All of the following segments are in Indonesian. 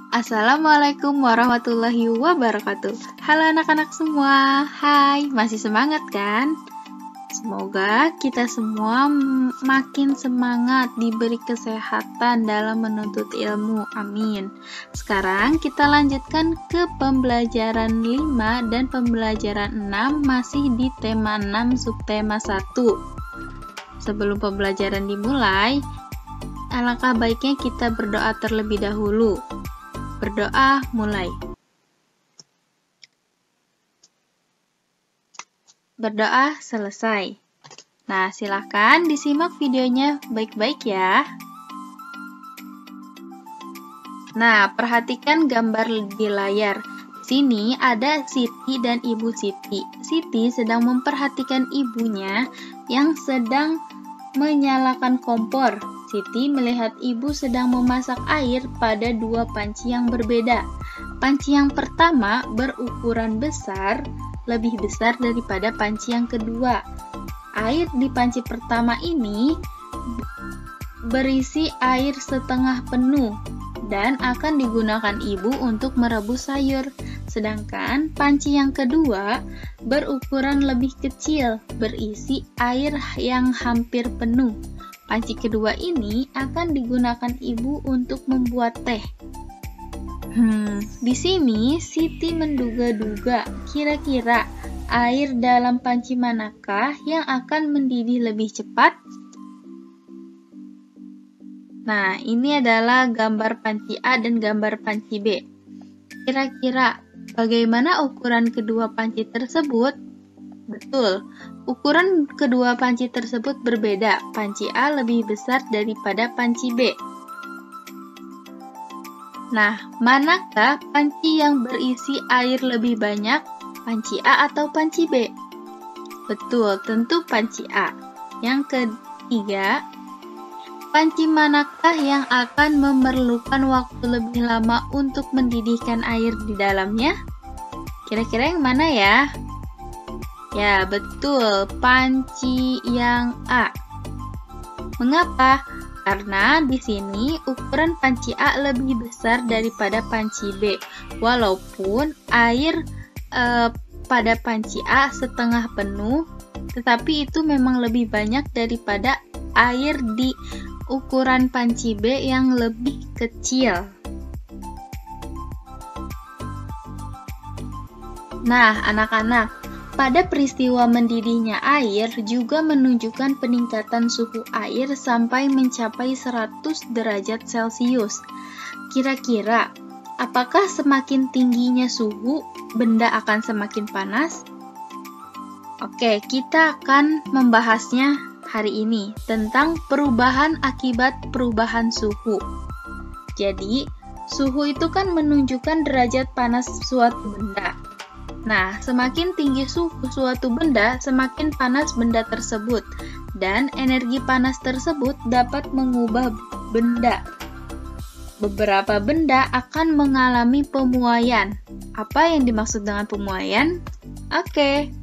Assalamualaikum warahmatullahi wabarakatuh. Halo anak-anak semua, hai, masih semangat kan? Semoga kita semua makin semangat diberi kesehatan dalam menuntut ilmu, amin. Sekarang kita lanjutkan ke pembelajaran 5 dan pembelajaran 6 masih di tema 6 subtema 1. Sebelum pembelajaran dimulai, alangkah baiknya kita berdoa terlebih dahulu. Berdoa mulai. Berdoa selesai. Nah, silahkan disimak videonya baik-baik ya. Nah, perhatikan gambar di layar. Sini ada Siti dan Ibu Siti. Siti sedang memperhatikan ibunya yang sedang menyalakan kompor. Siti melihat ibu sedang memasak air pada dua panci yang berbeda. Panci yang pertama berukuran besar, lebih besar daripada panci yang kedua. Air di panci pertama ini berisi air setengah penuh dan akan digunakan ibu untuk merebus sayur. Sedangkan panci yang kedua berukuran lebih kecil, berisi air yang hampir penuh. Panci kedua ini akan digunakan ibu untuk membuat teh. Di sini Siti menduga-duga kira-kira air dalam panci manakah yang akan mendidih lebih cepat? Nah, ini adalah gambar panci A dan gambar panci B. Kira-kira bagaimana ukuran kedua panci tersebut? Betul, ukuran kedua panci tersebut berbeda. Panci A lebih besar daripada panci B. Nah, manakah panci yang berisi air lebih banyak? Panci A atau panci B? Betul, tentu panci A. Yang ketiga, panci manakah yang akan memerlukan waktu lebih lama untuk mendidihkan air di dalamnya? Kira-kira yang mana ya? Ya, betul, panci yang A. Mengapa? Karena di sini ukuran panci A lebih besar daripada panci B. Walaupun air pada panci A setengah penuh, tetapi itu memang lebih banyak daripada air di ukuran panci B yang lebih kecil. Nah, anak-anak, pada peristiwa mendidihnya air juga menunjukkan peningkatan suhu air sampai mencapai 100 derajat Celcius. Kira-kira, apakah semakin tingginya suhu, benda akan semakin panas? Oke, kita akan membahasnya hari ini tentang perubahan akibat perubahan suhu. Jadi, suhu itu kan menunjukkan derajat panas suatu benda. Nah, semakin tinggi suhu suatu benda, semakin panas benda tersebut, dan energi panas tersebut dapat mengubah benda. Beberapa benda akan mengalami pemuaian. Apa yang dimaksud dengan pemuaian? Oke,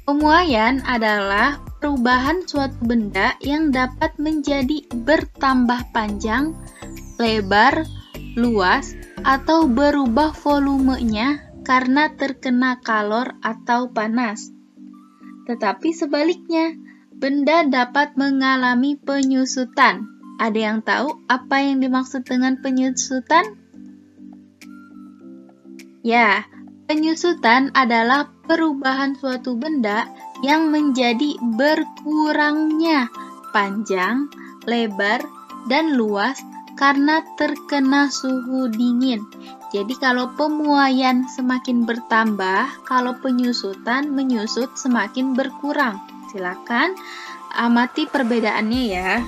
pemuaian adalah perubahan suatu benda yang dapat menjadi bertambah panjang, lebar, luas, atau berubah volumenya karena terkena kalor atau panas. Tetapi sebaliknya, benda dapat mengalami penyusutan. Ada yang tahu apa yang dimaksud dengan penyusutan? Ya, penyusutan adalah perubahan suatu benda yang menjadi berkurangnya panjang, lebar, dan luas karena terkena suhu dingin. Jadi kalau pemuaian semakin bertambah, kalau penyusutan menyusut semakin berkurang. Silakan amati perbedaannya ya.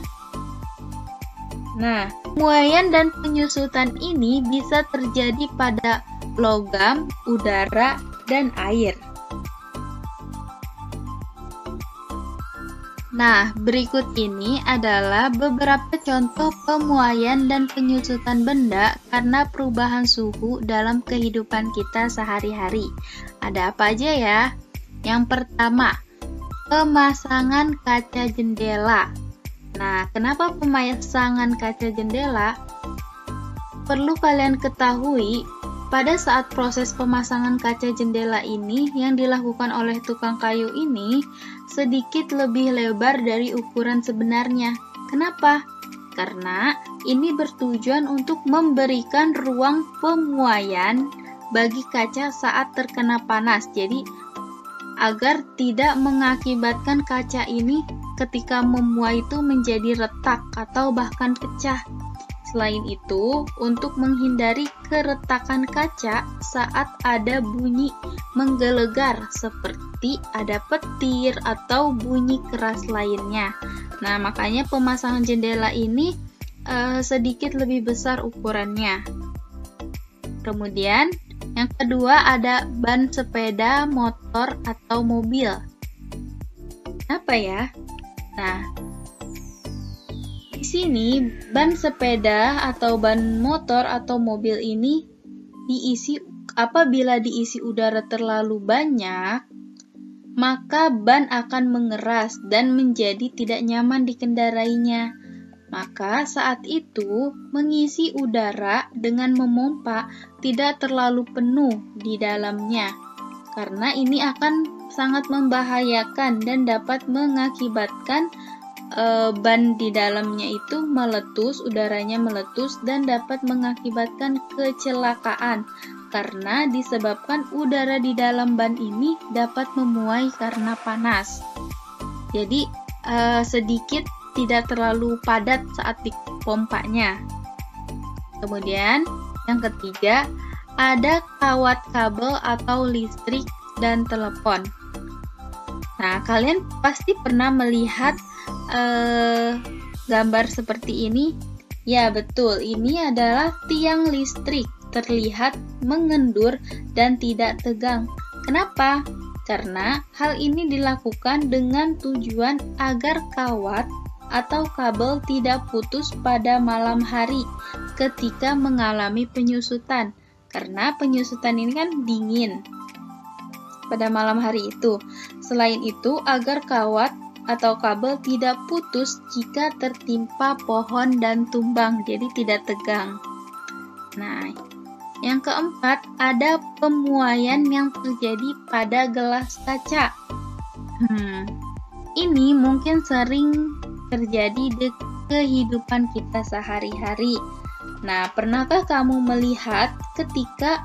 Nah, pemuaian dan penyusutan ini bisa terjadi pada logam, udara, dan air. Nah, berikut ini adalah beberapa contoh pemuaian dan penyusutan benda karena perubahan suhu dalam kehidupan kita sehari-hari. Ada apa aja ya? Yang pertama, pemasangan kaca jendela. Nah, kenapa pemasangan kaca jendela? perlu kalian ketahui, pada saat proses pemasangan kaca jendela ini yang dilakukan oleh tukang kayu ini sedikit lebih lebar dari ukuran sebenarnya. Kenapa? Karena ini bertujuan untuk memberikan ruang pemuaian bagi kaca saat terkena panas. Jadi, agar tidak mengakibatkan kaca ini ketika memuai itu menjadi retak atau bahkan pecah. Selain itu, untuk menghindari keretakan kaca saat ada bunyi menggelegar seperti ada petir atau bunyi keras lainnya. Nah, makanya pemasangan jendela ini sedikit lebih besar ukurannya. Kemudian, yang kedua ada ban sepeda, motor, atau mobil. Apa ya? Nah, di sini ban sepeda atau ban motor atau mobil ini apabila diisi udara terlalu banyak, maka ban akan mengeras dan menjadi tidak nyaman dikendarainya. Maka saat itu mengisi udara dengan memompa tidak terlalu penuh di dalamnya, karena ini akan sangat membahayakan dan dapat mengakibatkan ban di dalamnya itu meletus, udaranya meletus dan dapat mengakibatkan kecelakaan karena disebabkan udara di dalam ban ini dapat memuai karena panas. Jadi sedikit tidak terlalu padat saat dipompanya. Kemudian yang ketiga ada kawat kabel atau listrik dan telepon. Nah, kalian pasti pernah melihat gambar seperti ini. Ya, betul. Ini adalah tiang listrik terlihat mengendur dan tidak tegang. Kenapa? Karena hal ini dilakukan dengan tujuan agar kawat atau kabel tidak putus pada malam hari ketika mengalami penyusutan. Karena penyusutan ini kan dingin pada malam hari itu. Selain itu, agar kawat atau kabel tidak putus jika tertimpa pohon dan tumbang, jadi tidak tegang. Nah, yang keempat, ada pemuaian yang terjadi pada gelas kaca. Ini mungkin sering terjadi di kehidupan kita sehari-hari. Nah, pernahkah kamu melihat ketika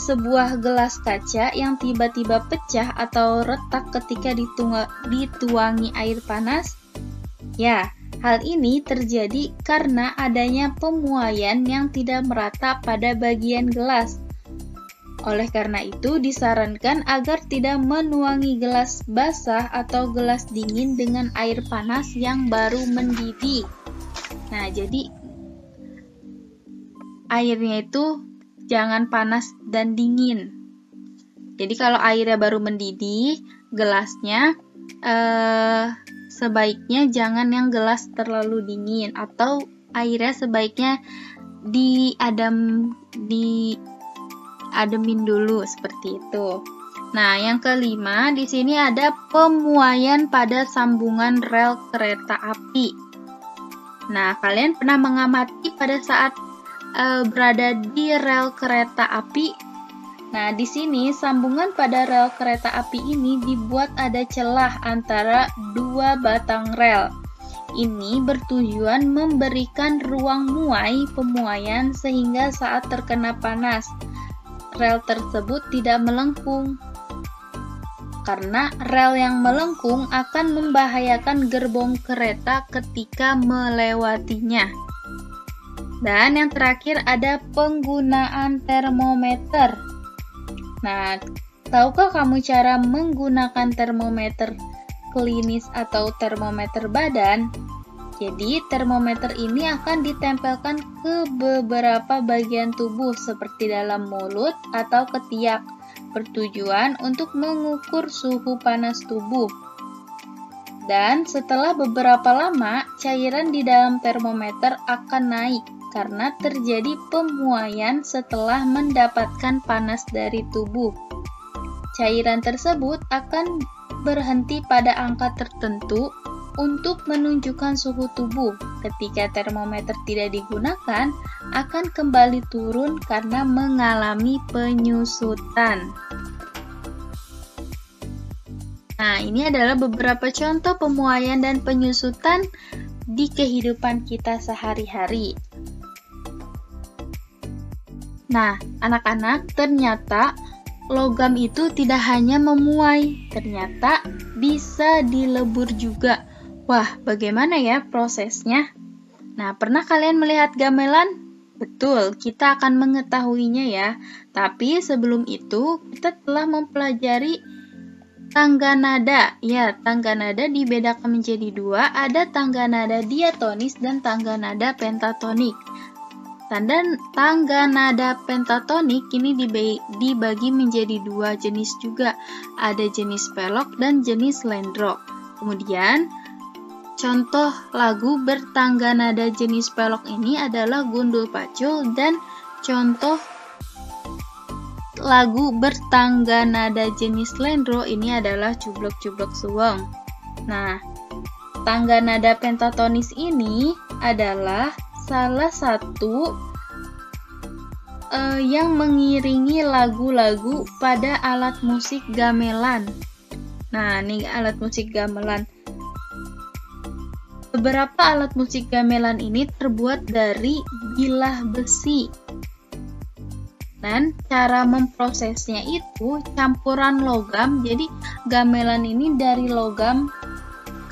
sebuah gelas kaca yang tiba-tiba pecah atau retak ketika dituangi air panas? Ya, hal ini terjadi karena adanya pemuaian yang tidak merata pada bagian gelas. Oleh karena itu, disarankan agar tidak menuangi gelas basah atau gelas dingin dengan air panas yang baru mendidih. Nah, jadi airnya itu jangan panas dan dingin. Jadi kalau airnya baru mendidih, gelasnya sebaiknya jangan yang gelas terlalu dingin, atau airnya sebaiknya diademin dulu seperti itu. Nah, yang kelima di sini ada pemuaian pada sambungan rel kereta api. Nah, kalian pernah mengamati pada saat berada di rel kereta api? Nah, di sini sambungan pada rel kereta api ini dibuat ada celah antara dua batang rel. Ini bertujuan memberikan ruang muai pemuaian sehingga saat terkena panas, rel tersebut tidak melengkung. Karena rel yang melengkung akan membahayakan gerbong kereta ketika melewatinya. Dan yang terakhir ada penggunaan termometer. Nah, tahukah kamu cara menggunakan termometer klinis atau termometer badan? Jadi, termometer ini akan ditempelkan ke beberapa bagian tubuh seperti dalam mulut atau ketiak, bertujuan untuk mengukur suhu panas tubuh. Dan setelah beberapa lama, cairan di dalam termometer akan naik karena terjadi pemuaian setelah mendapatkan panas dari tubuh. Cairan tersebut akan berhenti pada angka tertentu untuk menunjukkan suhu tubuh. Ketika termometer tidak digunakan, akan kembali turun karena mengalami penyusutan. Nah, ini adalah beberapa contoh pemuaian dan penyusutan di kehidupan kita sehari-hari. Nah, anak-anak, ternyata logam itu tidak hanya memuai, ternyata bisa dilebur juga. Wah, bagaimana ya prosesnya? Nah, pernah kalian melihat gamelan? Betul, kita akan mengetahuinya ya. Tapi sebelum itu, kita telah mempelajari tangga nada. Ya, tangga nada dibedakan menjadi dua, ada tangga nada diatonis dan tangga nada pentatonik. Tangga nada pentatonik ini dibagi menjadi dua jenis juga. Ada jenis pelok dan jenis lendro. Kemudian, contoh lagu bertangga nada jenis pelok ini adalah Gundul Pacul, dan contoh lagu bertangga nada jenis lendro ini adalah Cublok-Cublok Suwong. Nah, tangga nada pentatonis ini adalah salah satu yang mengiringi lagu-lagu pada alat musik gamelan. Nah, ini alat musik gamelan. Beberapa alat musik gamelan ini terbuat dari bilah besi. Dan cara memprosesnya itu campuran logam. Jadi gamelan ini dari logam,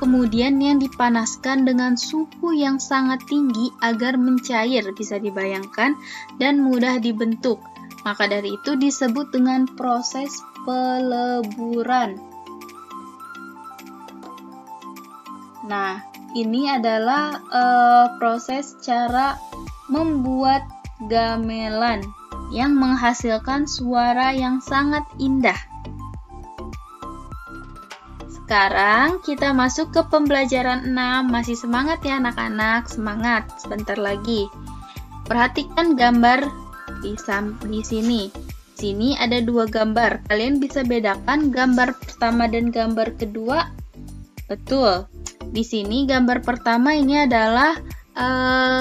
kemudian yang dipanaskan dengan suhu yang sangat tinggi agar mencair, bisa dibayangkan, dan mudah dibentuk. Maka dari itu disebut dengan proses peleburan. Nah, ini adalah proses cara membuat gamelan yang menghasilkan suara yang sangat indah. Sekarang kita masuk ke pembelajaran 6. Masih semangat ya anak-anak? Semangat, sebentar lagi. Perhatikan gambar di sini. Sini ada dua gambar. Kalian bisa bedakan gambar pertama dan gambar kedua? Betul. Di sini gambar pertama ini adalah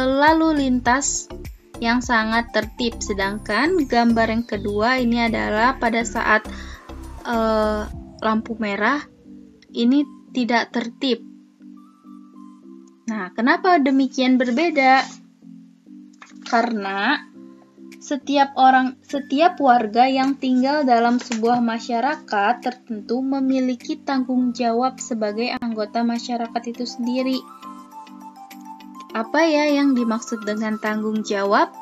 lalu lintas yang sangat tertib, sedangkan gambar yang kedua ini adalah pada saat lampu merah ini tidak tertib. Nah, kenapa demikian berbeda? Karena setiap warga yang tinggal dalam sebuah masyarakat tertentu memiliki tanggung jawab sebagai anggota masyarakat itu sendiri. Apa ya yang dimaksud dengan tanggung jawab?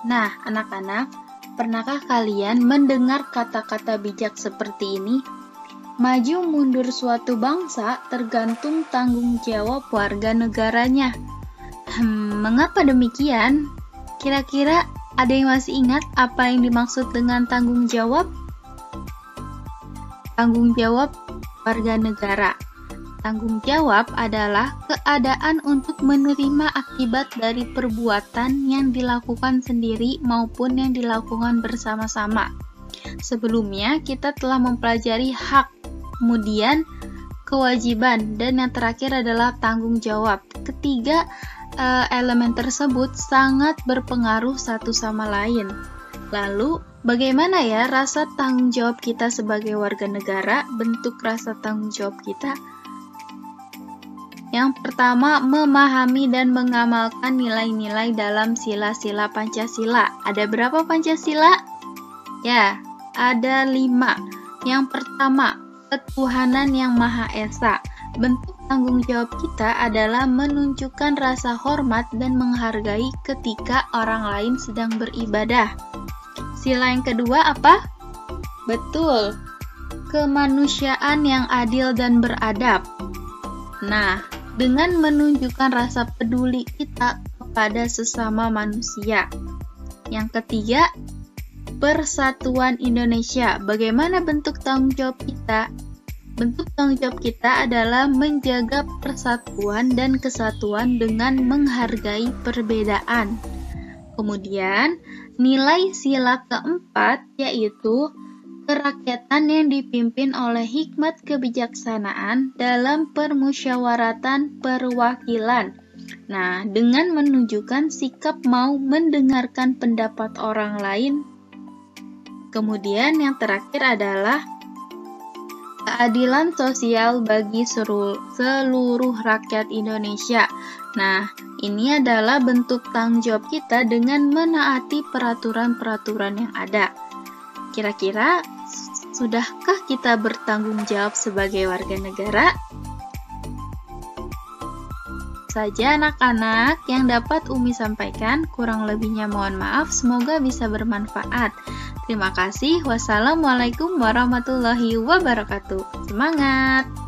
Nah, anak-anak, pernahkah kalian mendengar kata-kata bijak seperti ini? Maju mundur suatu bangsa tergantung tanggung jawab warga negaranya. Mengapa demikian? Kira-kira ada yang masih ingat apa yang dimaksud dengan tanggung jawab? Tanggung jawab warga negara. Tanggung jawab adalah keadaan untuk menerima akibat dari perbuatan yang dilakukan sendiri maupun yang dilakukan bersama-sama. Sebelumnya kita telah mempelajari hak, kemudian kewajiban, dan yang terakhir adalah tanggung jawab. Ketiga elemen tersebut sangat berpengaruh satu sama lain. Lalu, bagaimana ya rasa tanggung jawab kita sebagai warga negara? Bentuk rasa tanggung jawab kita. Yang pertama, memahami dan mengamalkan nilai-nilai dalam sila-sila Pancasila. Ada berapa Pancasila? Ya, ada 5. Yang pertama, ketuhanan yang Maha Esa. Bentuk tanggung jawab kita adalah menunjukkan rasa hormat dan menghargai ketika orang lain sedang beribadah. Sila yang kedua apa? Betul, kemanusiaan yang adil dan beradab. Nah, dengan menunjukkan rasa peduli kita kepada sesama manusia. Yang ketiga, persatuan Indonesia. Bagaimana bentuk tanggung jawab kita? Bentuk tanggung jawab kita adalah menjaga persatuan dan kesatuan dengan menghargai perbedaan. Kemudian, nilai sila keempat yaitu kerakyatan yang dipimpin oleh hikmat kebijaksanaan dalam permusyawaratan perwakilan. Nah, dengan menunjukkan sikap mau mendengarkan pendapat orang lain. Kemudian yang terakhir adalah keadilan sosial bagi seluruh rakyat Indonesia. Nah, ini adalah bentuk tanggung jawab kita dengan menaati peraturan-peraturan yang ada. Kira-kira, sudahkah kita bertanggung jawab sebagai warga negara? Saja anak-anak yang dapat Umi sampaikan, kurang lebihnya mohon maaf, semoga bisa bermanfaat. Terima kasih. Wassalamualaikum warahmatullahi wabarakatuh. Semangat!